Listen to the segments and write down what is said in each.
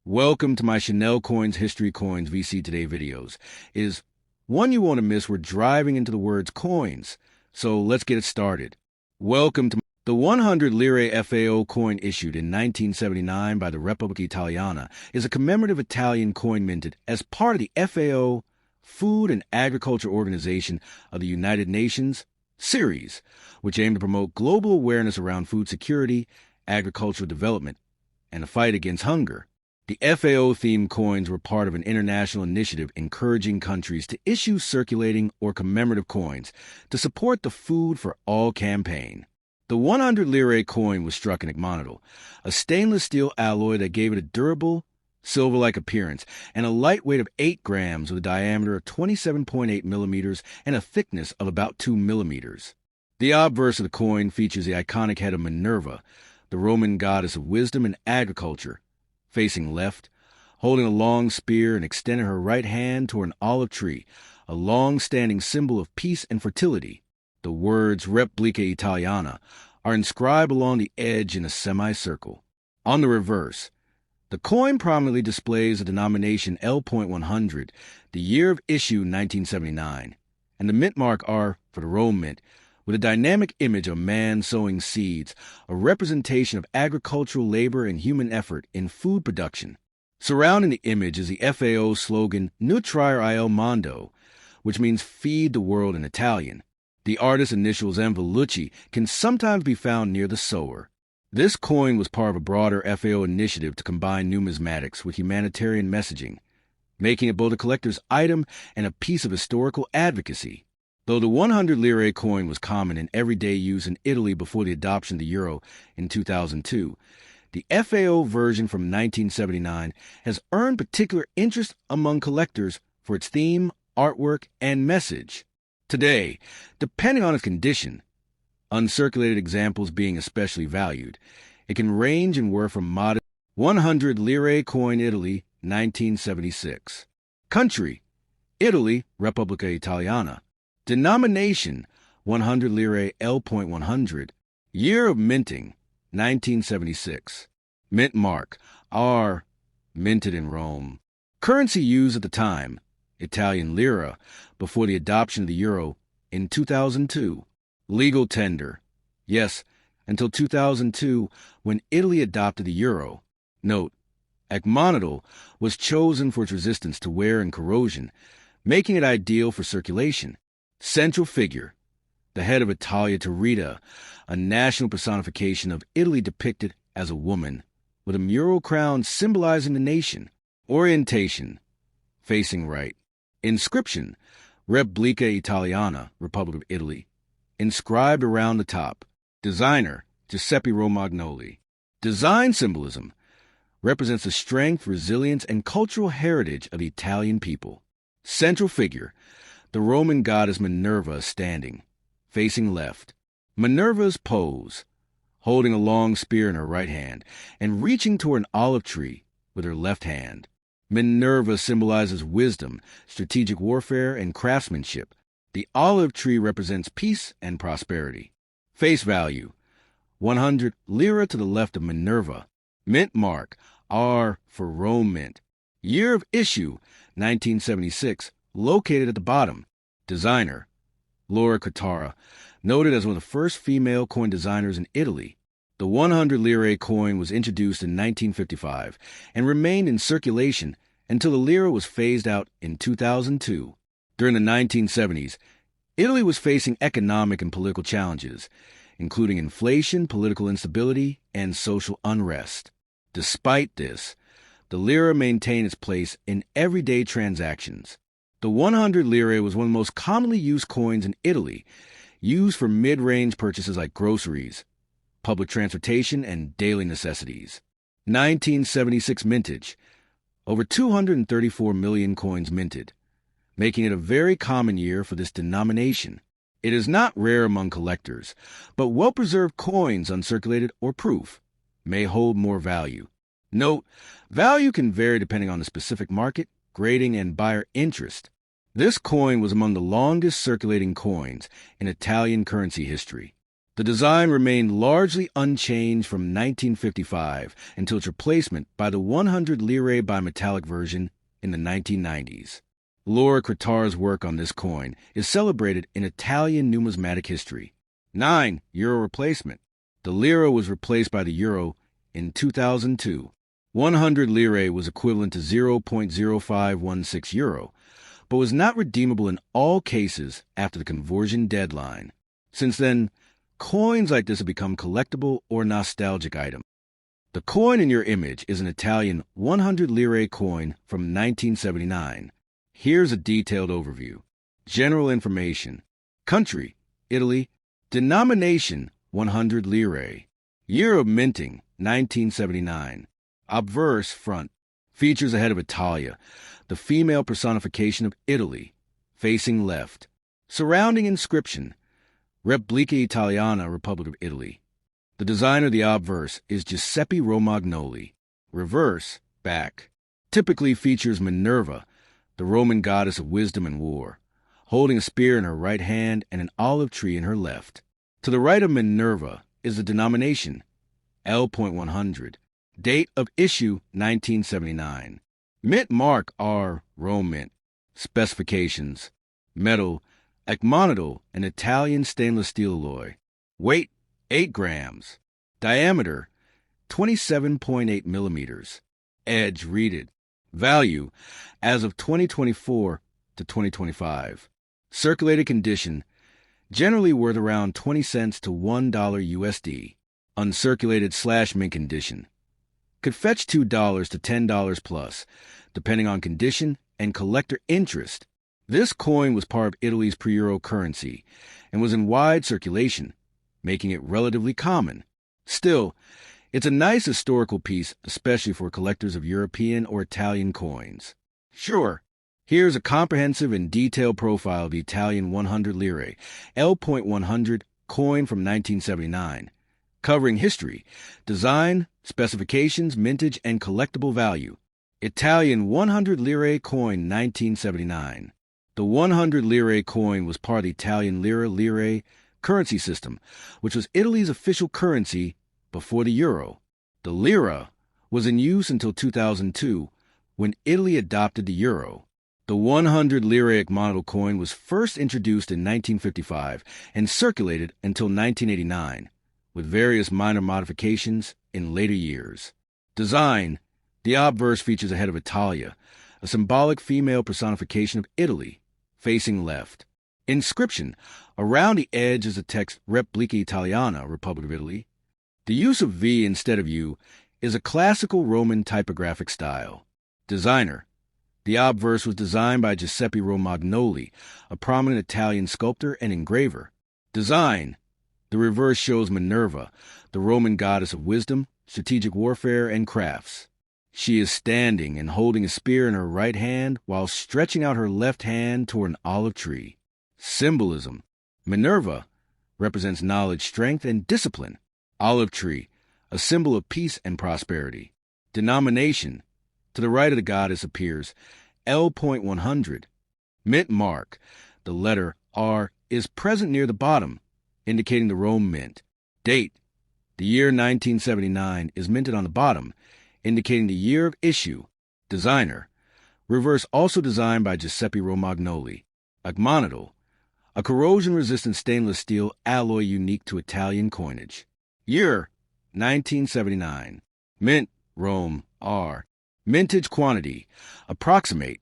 Welcome to my Chanel Coins History Coins VC Today videos. Is one you won't miss. We're driving into the words coins, so let's get it started. Welcome to the 100 Lire FAO coin issued in 1979 by the Repubblica Italiana is a commemorative Italian coin minted as part of the FAO Food and Agriculture Organization of the United Nations series, which aim to promote global awareness around food security, agricultural development, and the fight against hunger. The FAO-themed coins were part of an international initiative encouraging countries to issue circulating or commemorative coins to support the Food for All campaign. The 100 Lire coin was struck in agmonito, a stainless steel alloy that gave it a durable, silver-like appearance, and a light weight of 8 grams with a diameter of 27.8 millimeters and a thickness of about 2 millimeters. The obverse of the coin features the iconic head of Minerva, the Roman goddess of wisdom and agriculture, facing left, holding a long spear and extending her right hand toward an olive tree, a long-standing symbol of peace and fertility. The words Repubblica Italiana are inscribed along the edge in a semicircle. On the reverse, the coin prominently displays the denomination L.100, the year of issue 1979, and the mint mark R for the Rome mint, with a dynamic image of a man sowing seeds, a representation of agricultural labor and human effort in food production. Surrounding the image is the FAO slogan Nutrire il mondo, which means feed the world in Italian. The artist's initials M. Vellucci can sometimes be found near the sower. This coin was part of a broader FAO initiative to combine numismatics with humanitarian messaging, making it both a collector's item and a piece of historical advocacy. Though the 100 Lire coin was common in everyday use in Italy before the adoption of the euro in 2002, the FAO version from 1979 has earned particular interest among collectors for its theme, artwork, and message. Today, depending on its condition, uncirculated examples being especially valued, it can range in worth from modest 100 Lire coin Italy, 1976. Country, Italy, Repubblica Italiana. Denomination, 100 Lire L.100. Year of minting, 1976. Mint mark, R, minted in Rome. Currency used at the time, Italian lira, before the adoption of the euro in 2002. Legal tender, yes, until 2002 when Italy adopted the euro. Note, agmonito was chosen for its resistance to wear and corrosion, making it ideal for circulation. Central figure, the head of Italia Territa, a national personification of Italy depicted as a woman, with a mural crown symbolizing the nation. Orientation, facing right. Inscription, Repubblica Italiana, Republic of Italy, inscribed around the top. Designer, Giuseppe Romagnoli. Design symbolism represents the strength, resilience, and cultural heritage of the Italian people. Central figure, the Roman goddess Minerva standing, facing left. Minerva's pose, holding a long spear in her right hand and reaching toward an olive tree with her left hand. Minerva symbolizes wisdom, strategic warfare, and craftsmanship. The olive tree represents peace and prosperity. Face value, 100 lira to the left of Minerva. Mint mark, R for Rome mint. Year of issue, 1976. Located at the bottom. Designer, Lire Cottara, noted as one of the first female coin designers in Italy. The 100 Lire coin was introduced in 1955 and remained in circulation until the lira was phased out in 2002. During the 1970s, Italy was facing economic and political challenges, including inflation, political instability, and social unrest. Despite this, the lira maintained its place in everyday transactions. The 100 Lire was one of the most commonly used coins in Italy, used for mid-range purchases like groceries, public transportation, and daily necessities. 1976 mintage. Over 234 million coins minted, making it a very common year for this denomination. It is not rare among collectors, but well-preserved coins, uncirculated or proof, may hold more value. Note, value can vary depending on the specific market, grading, and buyer interest. This coin was among the longest circulating coins in Italian currency history. The design remained largely unchanged from 1955 until its replacement by the 100 lire bimetallic version in the 1990s. Laura Crettar's work on this coin is celebrated in Italian numismatic history. 9. Euro replacement. The lira was replaced by the euro in 2002. 100 lire was equivalent to 0.0516 euro, but was not redeemable in all cases after the conversion deadline. Since then, coins like this have become collectible or nostalgic items. The coin in your image is an Italian 100 lire coin from 1979. Here's a detailed overview. General information. Country, Italy. Denomination, 100 lire. Year of minting, 1979. Obverse front. Features a head of Italia, the female personification of Italy, facing left. Surrounding inscription, Repubblica Italiana, Republic of Italy. The designer of the obverse is Giuseppe Romagnoli. Reverse, back. Typically features Minerva, the Roman goddess of wisdom and war, holding a spear in her right hand and an olive tree in her left. To the right of Minerva is the denomination, L.100. Date of issue, 1979. Mint mark R, Rome mint. Specifications. Metal, Acmonadal, an Italian stainless steel alloy. Weight, 8 grams. Diameter, 27.8 millimeters. Edge reeded. Value, as of 2024 to 2025. Circulated condition, generally worth around 20 cents to $1 USD. Uncirculated / mint condition. Could fetch $2 to $10 plus, depending on condition and collector interest. This coin was part of Italy's pre-euro currency and was in wide circulation, making it relatively common. Still, it's a nice historical piece, especially for collectors of European or Italian coins. Sure, here's a comprehensive and detailed profile of the Italian 100 lire, L.100 coin from 1979. Covering history, design, specifications, mintage, and collectible value. Italian 100 lire coin 1979. The 100 lire coin was part of the Italian lire currency system, which was Italy's official currency before the euro. The lira was in use until 2002, when Italy adopted the euro. The 100 lire model coin was first introduced in 1955 and circulated until 1989. With various minor modifications in later years. Design. The obverse features a head of Italia, a symbolic female personification of Italy, facing left. Inscription. Around the edge is the text Repubblica Italiana, Republic of Italy. The use of V instead of U is a classical Roman typographic style. Designer. The obverse was designed by Giuseppe Romagnoli, a prominent Italian sculptor and engraver. Design. The reverse shows Minerva, the Roman goddess of wisdom, strategic warfare, and crafts. She is standing and holding a spear in her right hand while stretching out her left hand toward an olive tree. Symbolism. Minerva represents knowledge, strength, and discipline. Olive tree, a symbol of peace and prosperity. Denomination. To the right of the goddess appears L.100. Mint mark. The letter R is present near the bottom, indicating the Rome mint. Date. The year 1979 is minted on the bottom, indicating the year of issue. Designer. Reverse also designed by Giuseppe Romagnoli. Acmonadal. A corrosion-resistant stainless steel alloy unique to Italian coinage. Year. 1979. Mint. Rome. R. Mintage quantity. Approximate.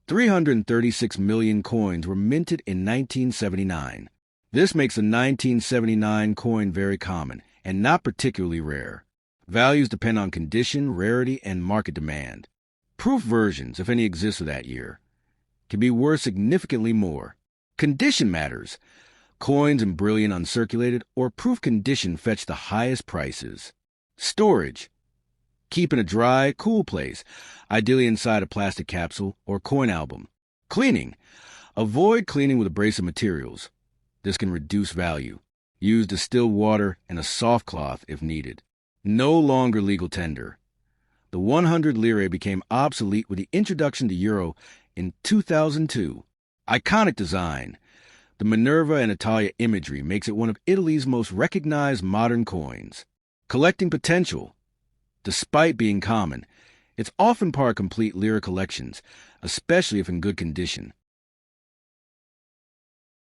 336 million coins were minted in 1979. This makes the 1979 coin very common and not particularly rare. Values depend on condition, rarity, and market demand. Proof versions, if any exist for that year, can be worth significantly more. Condition matters. Coins in brilliant uncirculated or proof condition fetch the highest prices. Storage. Keep in a dry, cool place, ideally inside a plastic capsule or coin album. Cleaning. Avoid cleaning with abrasive materials. This can reduce value. Use distilled water and a soft cloth if needed. No longer legal tender. The 100 lire became obsolete with the introduction to euro in 2002. Iconic design. The Minerva and Italia imagery makes it one of Italy's most recognized modern coins. Collecting potential. Despite being common, it's often part of complete Lire collections, especially if in good condition.